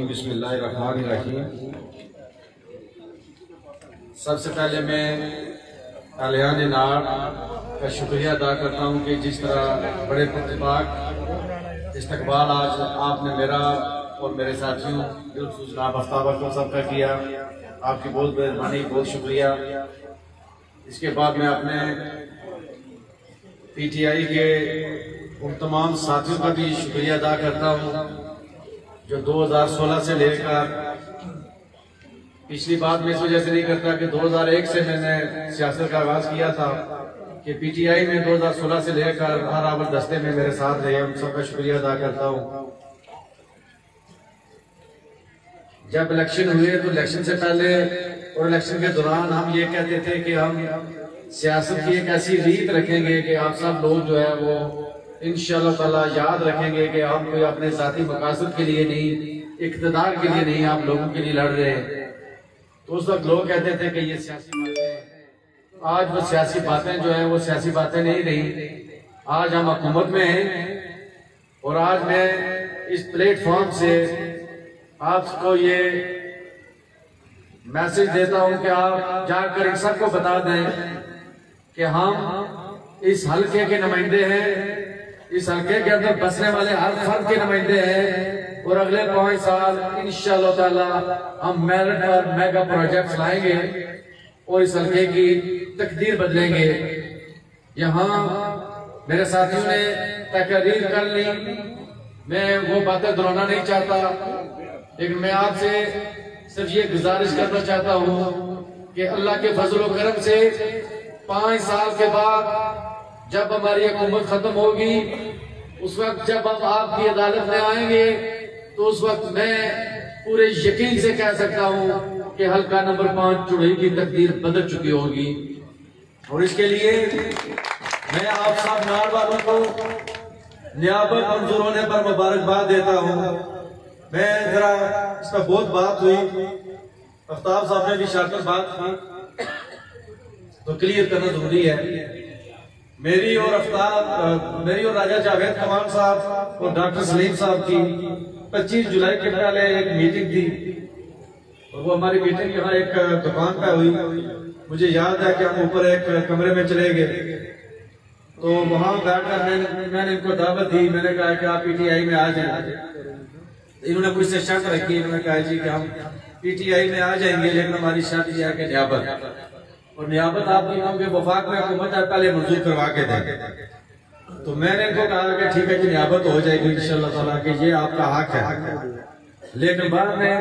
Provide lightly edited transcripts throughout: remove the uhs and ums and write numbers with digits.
बिस्मिल्लाहिर्रहमानिर्रहीम। सबसे पहले मैं आलियान नार का शुक्रिया अदा करता हूँ कि जिस तरह बड़े प्रतिपाक इस्तकबाल आज आपने मेरा और मेरे साथियों बिलखुसूस जनाब आफ्ताब को सबका किया। आपकी बहुत मेहरबानी, बहुत शुक्रिया। इसके बाद मैं अपने PTI के उन तमाम साथियों का भी शुक्रिया अदा करता हूँ जो 2016 से लेकर पिछली बात में इस वजह से नहीं करता कि 2001 से मैंने सियासत का आगाज किया था कि PTI में 2016 से लेकर हर आवर दस्ते में मेरे साथ रहे। उन सबका शुक्रिया अदा करता हूँ। जब इलेक्शन हुए तो इलेक्शन से पहले और इलेक्शन के दौरान हम ये कहते थे कि हम सियासत की एक ऐसी रीत रखेंगे कि आप सब लोग जो है वो इंशाअल्लाह ताला याद रखेंगे कि हम कोई अपने जाती मकासद के लिए नहीं, इक़्तिदार के लिए नहीं, आप लोगों के लिए लड़ रहे हैं। तो उस वक्त लोग कहते थे कि ये सियासी बातें हैं। आज वो सियासी बातें जो है वो सियासी बातें नहीं रही। आज हम हुकूमत में हैं और आज मैं इस प्लेटफॉर्म से आपको ये मैसेज देता हूं कि आप जाकर इन सबको बता दें कि हम इस हल्के के नुमाइंदे हैं, इस हल्के के अंदर बसने वाले हर फर्द के नुमाइंदे हैं और अगले 5 साल इंशाअल्लाह ताला हम मेरिट पर मेगा प्रोजेक्ट्स लाएंगे और इस हल्के की तकदीर बदलेंगे। यहाँ मेरे साथियों ने तकरीर कर ली, मैं वो बातें दोहराना नहीं चाहता, लेकिन मैं आपसे सिर्फ ये गुजारिश करना चाहता हूँ कि अल्लाह के फजल व करम से 5 साल के बाद जब हमारी हुकूमत खत्म होगी, उस वक्त जब हम आपकी अदालत में आएंगे तो उस वक्त मैं पूरे यकीन से कह सकता हूँ कि हल्का नंबर 5 चुड़ई की तकदीर बदल चुकी होगी। और इसके लिए मैं आप सब नार वालों को नियाबत मंजूर होने पर मुबारकबाद देता हूँ। मैं जरा इस पर बहुत बात हुई, आफ्ताब साहब ने भी शाकर बात की, तो क्लियर करना जरूरी है। मेरी और राजा जावेद कमान साहब और डॉक्टर सलीम साहब की 25 जुलाई के पहले एक मीटिंग थी और वो हमारी मीटिंग यहाँ एक दुकान पे हुई। मुझे याद है कि हम ऊपर एक कमरे में चले गए तो वहां बैठकर मैंने इनको दावत दी। मैंने कहा कि आप PTI में आ जाए। इन्होंने मुझसे शर्त रखी, इन्होंने कहा जी कि हम PTI में आ जाएंगे लेकिन हमारी शर्त यह है कि नियाबत, और नियाबत आपकी क्योंकि वफाक में हुकूमत है पहले मंजूर करवा के देंगे। तो मैंने इनको कहा कि ठीक है कि नियाबत हो जाएगी इंशाअल्लाह ताला कि ये आपका हक है। लेकिन बाद में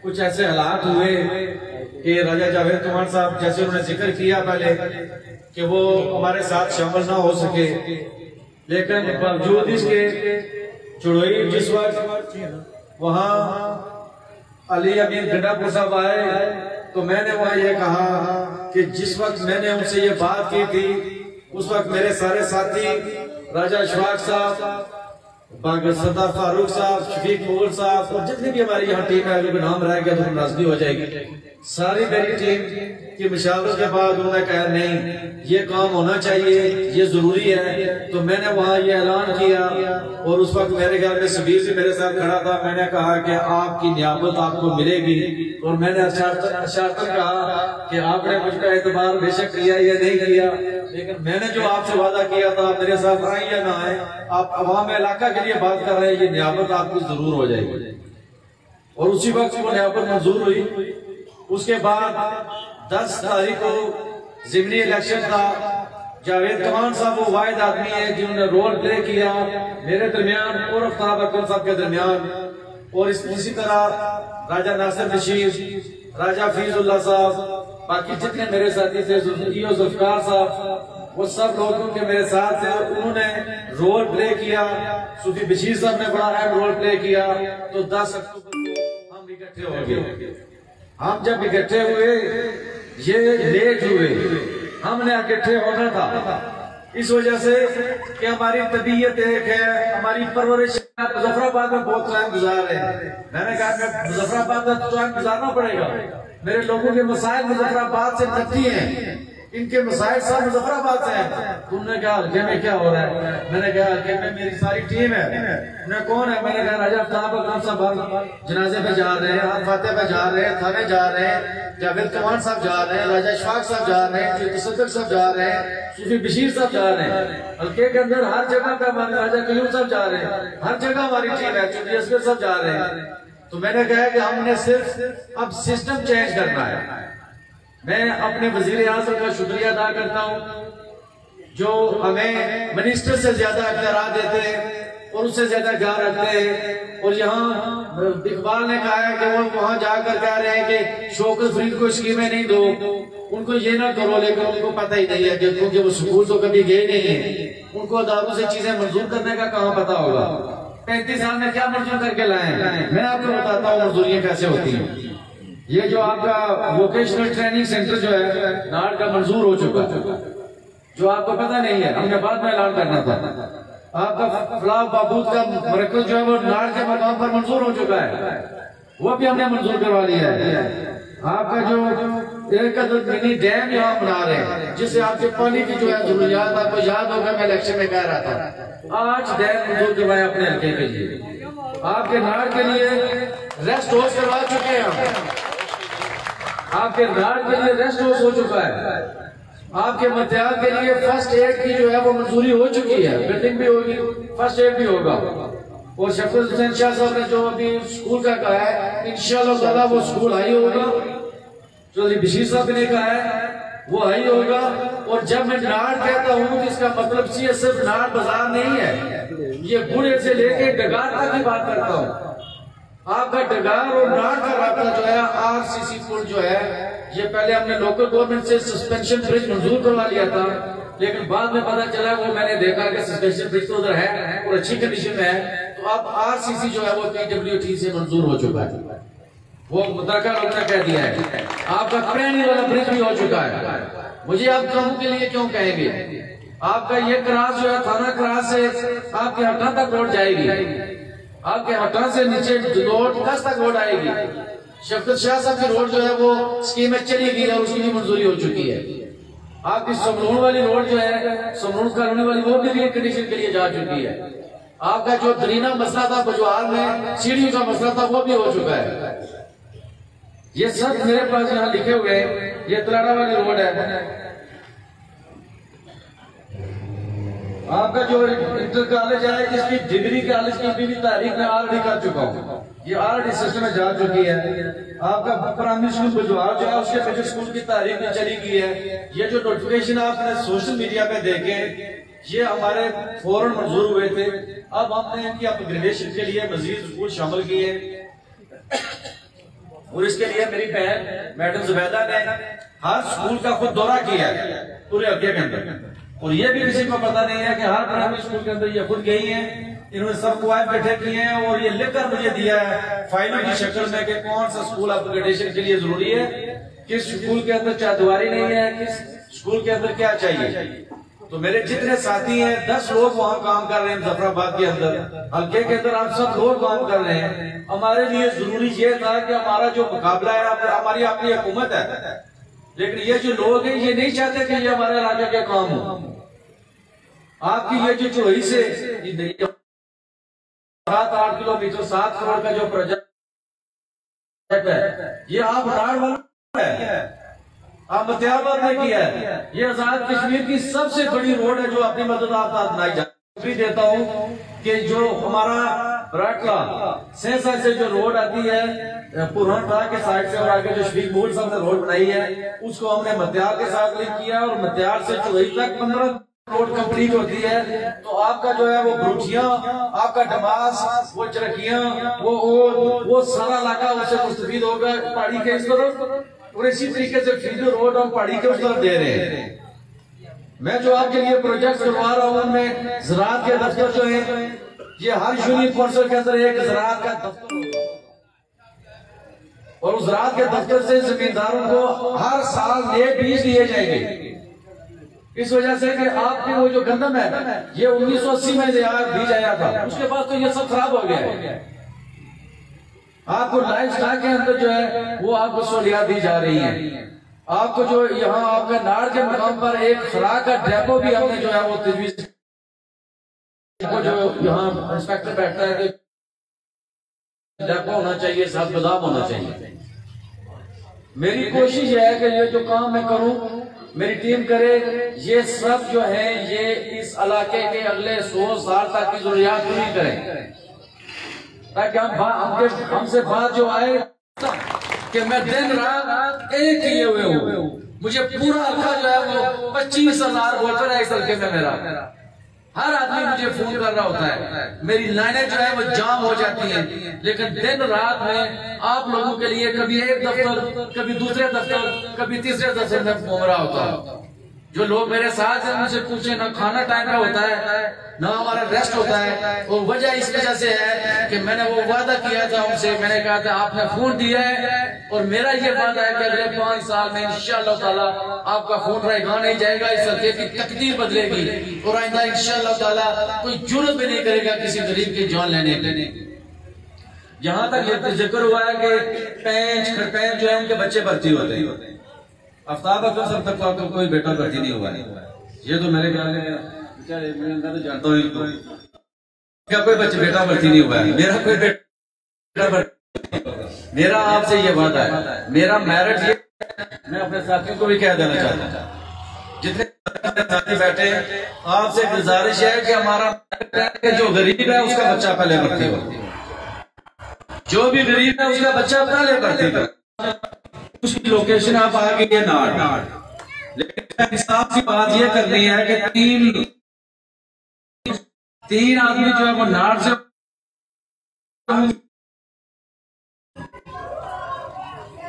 कुछ ऐसे हालात हुए कि राजा जावेद कमान साहब जैसे उन्होंने जिक्र किया पहले कि वो हमारे साथ शामिल ना हो सके, लेकिन बावजूद इसके चुड़ोई जिस वक्त वहाँ अली अमीर गंडापुर साहब आए तो मैंने वहाँ ये कहा कि जिस वक्त मैंने उनसे ये बात की थी उस वक्त मेरे सारे साथी राजा अशफाक साहब, सरदार फारूक साहब, शफीक मुगल साहब और जितनी भी हमारी यहाँ टीम है, अगर नाम रह गया तो नाराजगी हो जाएगी। सारी मेरी टीम की मशावरत के बाद उन्होंने कहा नहीं ये काम होना चाहिए, ये जरूरी है। तो मैंने वहाँ ये ऐलान किया और उस वक्त मेरे घर में सबीर से मेरे साथ खड़ा था। मैंने कहा कि आपकी नियामत आपको मिलेगी और मैंने अशारतन कहा कि आपने मुझ पर एतबार बेशक किया या नहीं किया, लेकिन मैंने जो आपसे वादा किया था मेरे साथ आए या ना आए, आप अवाम इलाका के लिए बात कर रहे हैं, ये नियामत आपकी जरूर हो जाएगी। और उसी वक्त वो नियामत मंजूर हुई। उसके बाद 10 तारीख को ज़िमनी इलेक्शन था। जावेद कमान साहब वो वाहिद आदमी है जिन्होंने रोल प्ले किया मेरे दरमियान और आफ्ताब अकरम साहब के दरमियान, और इसी तरह राजा नासिर बशीर, राजा फीजुल्लाह साहब, बाकी जितने मेरे साथी थे, जुल्फकार साहब, वो सब लोगों के मेरे साथ थे। उन्होंने रोल प्ले किया। सूफी बशीर साहब ने बड़ा अहम रोल प्ले किया। तो 10 अक्टूबर को हम इकट्ठे हो गए। हम जब इकट्ठे हुए ये लेट हुए, हमने इकट्ठे होना था इस वजह से कि हमारी तबीयत एक है, हमारी परवरिश मुजफ्फराबाद में बहुत टाइम गुजार रहे हैं। मैंने कहा कि मुजफ्फराबाद में टाइम गुजारना पड़ेगा, मेरे लोगों के मसाइल मुजफ्फराबाद से नजदीक हैं, इनके मसाइल सब मुजफ्फराबाद से हैं। तुमने कहा हल्के में क्या हो रहा है? मैंने कहा हल्के में मेरी सारी टीम है। उन्हें कौन है? मैंने कहा राजा आफ्ताब अकरम साहब जनाजे पे जा रहे हैं, फाते पे जा रहे हैं, थाने जा रहे हैं, जावेद कमान साहब जा रहे हैं, राजा इशफाक साहब जा रहे हैं, तसद्दुक साहब जा रहे हैं, सूफी बशीर साहब जा रहे हैं। हल्के के अंदर हर जगह पे हमारे राजा कयूम साहब जा रहे हैं, हर जगह हमारी टीम है, चौधरी असगर साहब जा रहे हैं। तो मैंने कहा कि हमने सिर्फ अब सिस्टम चेंज करना है। मैं अपने वजीर आज़म का शुक्रिया अदा करता हूँ जो हमें मिनिस्टर से ज्यादा अख्तियार देते और उससे ज्यादा ख्याल रखते हैं। और यहाँ इकबाल ने कहा है कि वो वहां जाकर कह रहे हैं कि शौकत फरीद को स्कीमें नहीं दो, उनको ये ना करो, लेकिन उनको पता ही नहीं है क्योंकि वो स्कूल तो कभी गए नहीं है, उनको दारू से चीजें मंजूर करने का कहाँ पता होगा। 35 साल में क्या मंजूर करके लाए? मैं आपको बताता हूँ मजदूरियां कैसे होती हैं। ये जो आपका वोकेशनल ट्रेनिंग सेंटर जो है नाड़ का मंजूर हो चुका है, जो आपको पता नहीं है, हमने बाद में ऐलान करना था। आपका फलाह बहबूद का मरकज जो है वो नाड़ के मकाम पर मंजूर हो चुका है, वो भी हमने मंजूर करवा लिया है। आपका जो एक मिनी डैम यहाँ बना रहे हैं जिससे आपके पानी की जो है जरूरियात, आपको याद होगा मैं इलेक्शन में कह रहा था 8 डैम मंजूर करवाए अपने हल्के के लिए। आपके नाड़ के लिए रेस्ट हाउस करवा चुके हैं हम, आपके नाड़ के लिए रेस्ट हाउस हो चुका है, आपके मतियार के लिए फर्स्ट एड की जो है वो मंजूरी हो चुकी है, बिल्डिंग भी होगी, फर्स्ट एड भी होगा। और शफीक हुसैन शाह साहब ने जो अभी स्कूल का कहा है इंशाअल्लाह ताला वो स्कूल हाई होगा। चौधरी बशीर साहब ने कहा है वो हाई होगा। और जब मैं नाड़ कहता हूँ तो इसका मतलब सिर्फ नाड़ बाजार नहीं है, ये गुड़े से लेके डगार तक की बात करता हूँ। आपका डगार और नाड़ का रास्ता जो है आरसीसी पुल जो है, ये पहले हमने लोकल गवर्नमेंट से सस्पेंशन ब्रिज मंजूर करवा लिया था, लेकिन बाद में पता चला वो मैंने देखा कि सस्पेंशन ब्रिज तो उधर है और अच्छी कंडीशन में है, तो अब आरसीसी जो है वो पीडब्ल्यूडी से मंजूर हो चुका है, वो मुतलका लोगों ने कह दिया है। आपका क्रैनी वाला ब्रिज भी हो चुका है। मुझे आप गाँव के लिए क्यों कहेंगे? आपका ये क्रॉस जो है थाना क्रॉस से आपके हटा तक रोड जाएगी, आपके हटा से नीचे रोड 10 तक रोड आएगी। शफकत शाह साहब की रोड जो है वो स्कीम में चली गई और उसकी भी मंजूरी हो चुकी है। आपकी समरूण वाली रोड जो है, समरूण कॉलोनी वाली, वो भी कंडीशन के लिए जा चुकी है। आपका जो दरीना मसला था बुजवाल में, सीढ़ियों का मसला था, वो भी हो चुका है। ये सब मेरे पास यहाँ लिखे हुए हैं। ये तलाड़ा वाली रोड है। आपका जो इंटर कॉलेज है इसकी डिग्री कॉलेज की भी तारीख में ऑलरेडी कर चुका हूँ, ये ऑलरेडी सिस्टम में जा चुकी है। आपका प्राइमरी स्कूल बुजवाल जो है उसके मिडिल स्कूल की तारीख में चली गई है। ये जो नोटिफिकेशन आपने सोशल मीडिया पे देखे ये हमारे फौरन मंजूर हुए थे। अब हमने इनकी अपग्रेडेशन के लिए मजीद स्कूल शामिल किए और इसके लिए मेरी बहन मैडम जुबैदा ने हर स्कूल का खुद दौरा किया है पूरे हल्के के अंदर, और ये भी किसी को पता नहीं है कि हर प्राइमरी स्कूल के अंदर ये खुद गई हैं। इन्होंने सबको इकट्ठे किए हैं और ये लिखकर मुझे दिया है फाइलों की शक्ल में कि कौन सा स्कूल अपग्रेडेशन के लिए जरूरी है, किस स्कूल के अंदर चारदीवारी नहीं है, किस स्कूल के अंदर क्या चाहिए। तो मेरे जितने साथी हैं 10 लोग वहां काम कर रहे हैं मुजफ्फराबाद के अंदर, हल्के के अंदर आप सब लोग काम कर रहे हैं। हमारे लिए जरूरी ये था कि हमारा जो मुकाबला है हमारी अपनी हुकूमत है, लेकिन ये जो लोग हैं ये नहीं चाहते कि ये हमारे इलाके के काम हो। आपकी ये जो चोरी से 7-8 किलोमीटर 7 करोड़ का जो प्रोजेक्ट है ये आप नाड़ वाला है, आप मतियाबाद ने किया है। ये आजाद कश्मीर की सबसे बड़ी रोड है जो अपनी मदद आप बनाई जाती देता हूँ कि जो हमारा बराटला सेंसा से जो रोड आती है पुराना के साइड से और आगे जो शफीक बोल साहब ने रोड बनाई है उसको हमने मतियार के साथ लिंक किया और मतियार से चौधरी तक 15 रोड कंप्लीट होती है। तो आपका जो है वो भरूचिया, आपका डमास, वो चरखियां, वो सारा इलाका उससे मुस्तफीद होगा पहाड़ी के इस तरफ, और इसी तरीके से फीडर रोड और पहाड़ी के उस तरफ दे रहे हैं। मैं जो आपके लिए प्रोजेक्ट करवा रहा हूँ उनमें ज़राअत के दफ्तर जो है ये हर यूनियन कौंसिल के अंदर एक ज़राअत का दफ्तर होगा और उस ज़राअत के दफ्तर से जमींदारों को हर साल नए बीज दिए जाएंगे। इस वजह से कि आपके वो जो गंदम है ये 1980 में बीज आया था, उसके बाद तो ये सब खराब हो गया है। आपको लाइफ स्टाइल के अंदर जो है वो आपको सहूलियत दी जा रही है। आपको जो यहाँ आपका नाड़ के मुकाम पर एक खुराक का डेपो भी हमने जो है वो तजवीज को जो यहाँ इंस्पेक्टर बैठता है कि डेपो होना चाहिए, साथ गोदाम होना चाहिए। मेरी कोशिश है कि ये जो काम मैं करूं मेरी टीम करे, ये सब जो है ये इस इलाके के अगले 100 साल तक की जरूरियात पूरी करें, ताकि हमसे बात जो आए कि मैं दिन रात एक किए हुए हूँ। मुझे पूरा हल्का जो है वो 25,000 वोटर है इस हल्के में मेरा। हर आदमी मुझे फोन कर रहा होता है, मेरी लाइनें जो है वो जाम हो जाती हैं, लेकिन दिन रात में आप लोगों के लिए कभी एक दफ्तर, कभी दूसरे दफ्तर, कभी तीसरे दफ्तर में घूम रहा होता है। जो लोग मेरे साथ हैं मुझसे पूछे ना खाना टाइम का होता है ना हमारा रेस्ट होता है। वो वजह इस वजह से है कि मैंने वो वादा किया था उनसे, मैंने कहा था आपने फोन दिया है और मेरा ये वादा है कि अगले 5 साल में इंशाअल्लाह ताला आपका फोन रहेगा नहीं जाएगा, इस हल्के की तकदीर बदलेगी और आइंदा इंशाअल्लाह ताला कोई जुर्म भी नहीं करेगा किसी गरीब की जान लेने। यहाँ तक ये जिक्र हुआ है कि पैंच खरपैंच जो है उनके बच्चे भर्ती होते हैं। आफ्ताब अकरम सब तक आपको कोई बेटा भर्ती नहीं हुआ है। ये तो मेरे ख्याल में तो जानता हूँ क्या कोई बच्चे बेटा भर्ती नहीं हुआ है। मेरा कोई बेटा मेरा आपसे ये वादा है, मेरा मेरिट ये, मैं अपने साथियों को भी कह देना चाहता हूँ, जितने साथी बैठे हैं आपसे गुजारिश है कि हमारा जो गरीब है उसका बच्चा पहले भर्ती हो, जो भी गरीब है उसका बच्चा पहले भर्ती हो। उसकी लोकेशन आप आगे ये नाड़, लेकिन हिसाब की बात यह करनी है कि तीन आदमी जो है वो नाड़ से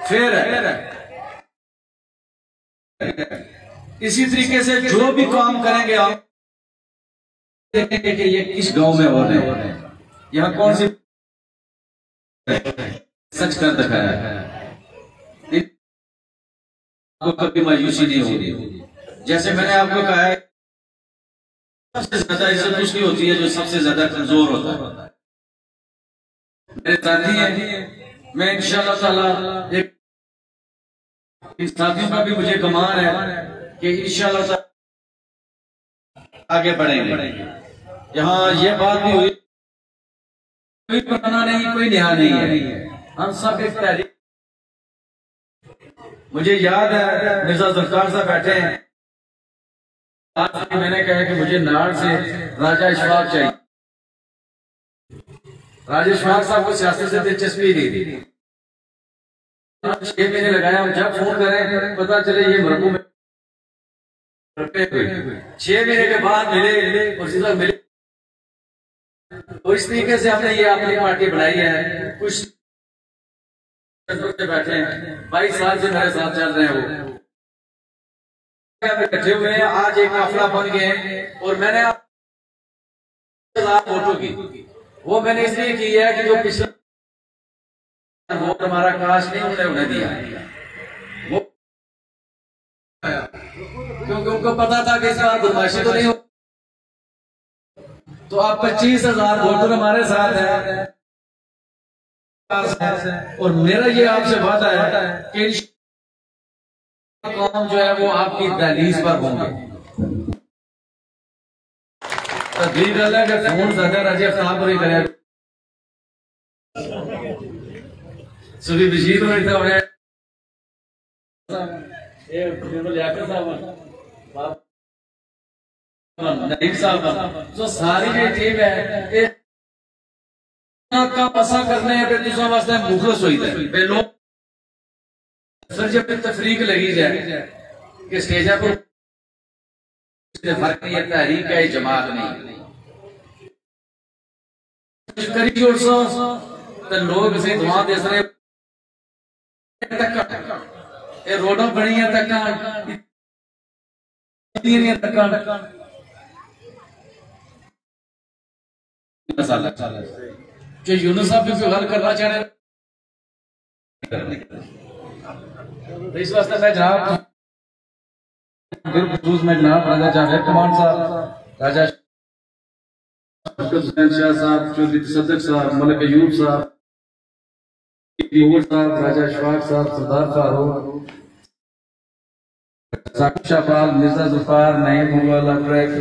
फिर है। इसी तरीके से जो भी काम करेंगे आप देखेंगे कि ये किस गांव में हो रहे हैं, यहाँ कौन सी सच कर दिखाया है, आपको कभी मायूसी नहीं होगी। जैसे मैंने आपको कहा है सबसे ज्यादा इज्जत उसकी होती है जो सबसे ज्यादा कमजोर होता है। मेरे साथी हैं, मैं इंशाअल्लाह ताला एक साथियों का भी मुझे कमान है कि इंशाअल्लाह ताला आगे बढ़ेंगे। यहाँ ये बात भी हुई, कोई पुराना नहीं कोई नया नहीं है, हम सब एक तहरीक। मुझे याद है मिर्जा जुल्फकार साहब बैठे हैं, आज मैंने कहा कि मुझे नाड़ से राजा इशफाक चाहिए। राजा इशफाक साहब को सियासत से दिलचस्पी नहीं थी। 6 महीने लगाया, हम जब फोन करें पता चले ये मरकू में 6 महीने के बाद मिले और सीधा मिले। तो इस तरीके से हमने ये अपनी पार्टी बनाई है। कुछ बैठे हैं 22 साल से मेरे साथ चल रहे हैं, वो बैठे हुए हैं, आज एक काफिला बन गए और मैंने वोटों की वो मैंने इसलिए की है कि जो पिछला वोट हमारा काश नहीं उन्हें दिया वो, क्योंकि उनको पता था कि इस बार बदमाशी तो नहीं हो। तो आप 25,000 वोटर हमारे साथ हैं और मेरा ये आपसे वादा है कि काम जो है वो आपकी दहलीज पर होंगे। तकलीफ अल्लाह के फोन ज्यादा राजे अफ्ताब पर ही करे सुबह बशीर में था उन्हें नईम साहब जो सारी जो टीम है का पसा करने दूसरा वास्ते मुखलस हुई थे लोग सर जब तफरीक लगी जाए कि स्टेजा पर फर्क नहीं है, तहरीक है जमात नहीं करी जोड़ सो तो लोग इसे दुआ दे रहे रोड बनी है जो यूनुस साहब भी हल करना चाह रहे, तो इस वास्ते मैं जनाब में जनाब राजा जावेद कमान साहब, राजा हुसैन शाह साहब, चौधरी तसद्दुक साहब, मलिक अयूब साहब, राजा इशफाक साहब, सरदार फारूक, शाहबाज मिर्जा जुल्फार नईम मुगल अब्रेक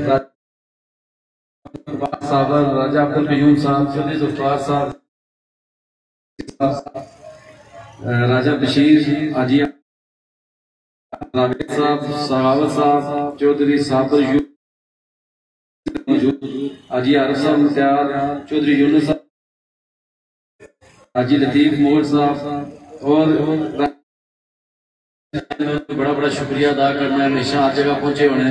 साबर राजा अब्दुल कयूम साहब चौधरी जुल्फार साहब राजा बशीर हाजी साहब सहावत साहब चौधरी साबर हाजी आरफ साहब मुख्तार चौधरी यूनुस साहब हाजी लतीफ मोहर साहब और बड़ा बड़ा शुक्रिया अदा करना है। हमेशा हर जगह पहुंचे होने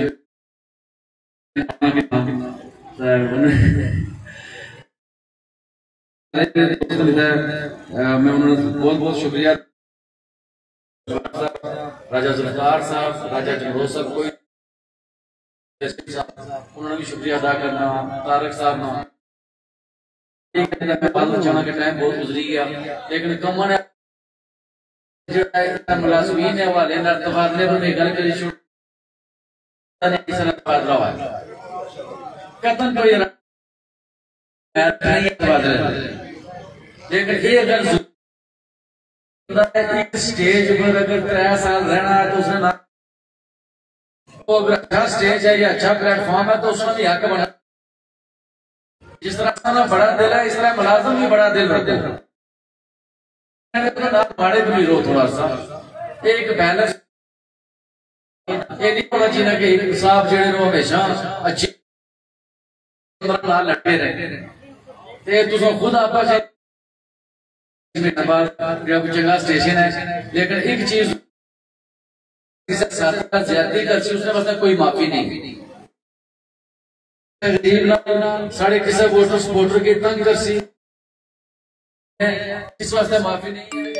मैं उन्होंने बहुत बहुत शुक्रिया राजा जुल्फार साहब राजा जमरोज साहब कोई उन्होंने भी शुक्रिया अदा करना तारक साहब ना बाल बचाना के टाइम बहुत गुजरी गया लेकिन कम ने मुलाजमीन ने हवाले तबादले में गल करी तबादला हुआ कतन कोई लेकिन ये अगर स्टेज पर अगर 3 साल रहना है तो उसने ना तो अगर अच्छा स्टेज है या अच्छा प्लेटफॉर्म है तो उसमें भी हक बना। जिस तरह बड़ा दिल है इस तरह मुलाजम भी बड़ा दिल रखते हैं। माड़े भी रो थोड़ा सा एक बैलेंस ये नहीं पता चीना कि साहब जेड़े नो हमेशा अच्छे लड़के रहे ते तुम खुद आपस चंगा स्टेशन है लेकिन एक चीज ज्यादा कर उसने बस कोई माफी नहीं गरीब साढ़े किसी वोटर सपोर्टर की तंग कर सी इस वास्ते माफी नहीं है।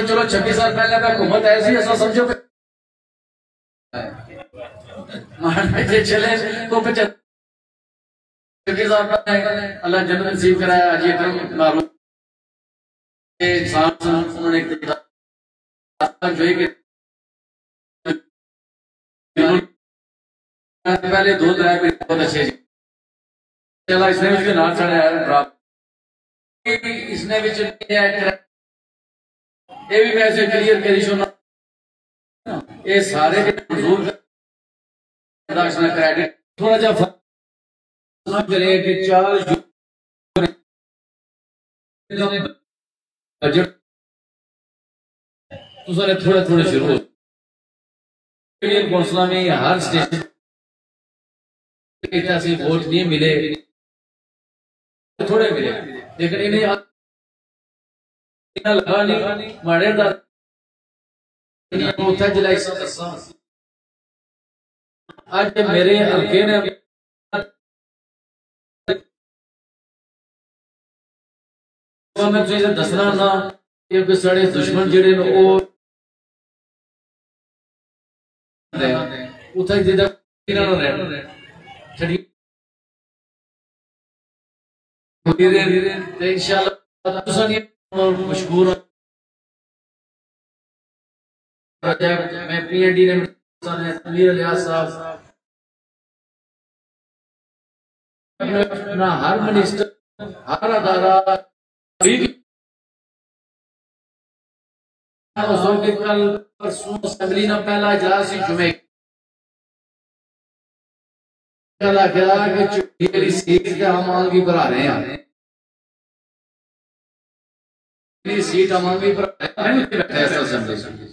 चलो 26 साल पहले का हुकूमत ऐसी ऐसा समझो चले तो 26 साल अल्लाह जन्नत नसीब कराया हाजी अकरम मारूफ उन्होंने पहले 2-3 बहुत अच्छे चला इसने भी नाम चढ़ाया इसने भी ये भी मैं ऐसे क्लियर करी सुना ये सारे क्रेडिट थोड़ा जा करे कि 4 बजट तो सारे थोड़े थोड़े शुरू कौंसला में हर स्टेशन वोट नहीं मिले थोड़े मिले लेकिन इन्हें लगा नहीं माड़े जुलाई आज मेरे हल्के ने मैं तुझे दसना ना कि साढ़े दुश्मन जेड़े मशहूर मैं पीएनडी ने ना हर मिनिस्टर हर अदारा कल परसों असेंबली ना पहला इजलास जुमे चला गया कि चुकी सीट हम आगे बढ़ा रहे हैं सीट हम आगे बढ़ा रहे हैं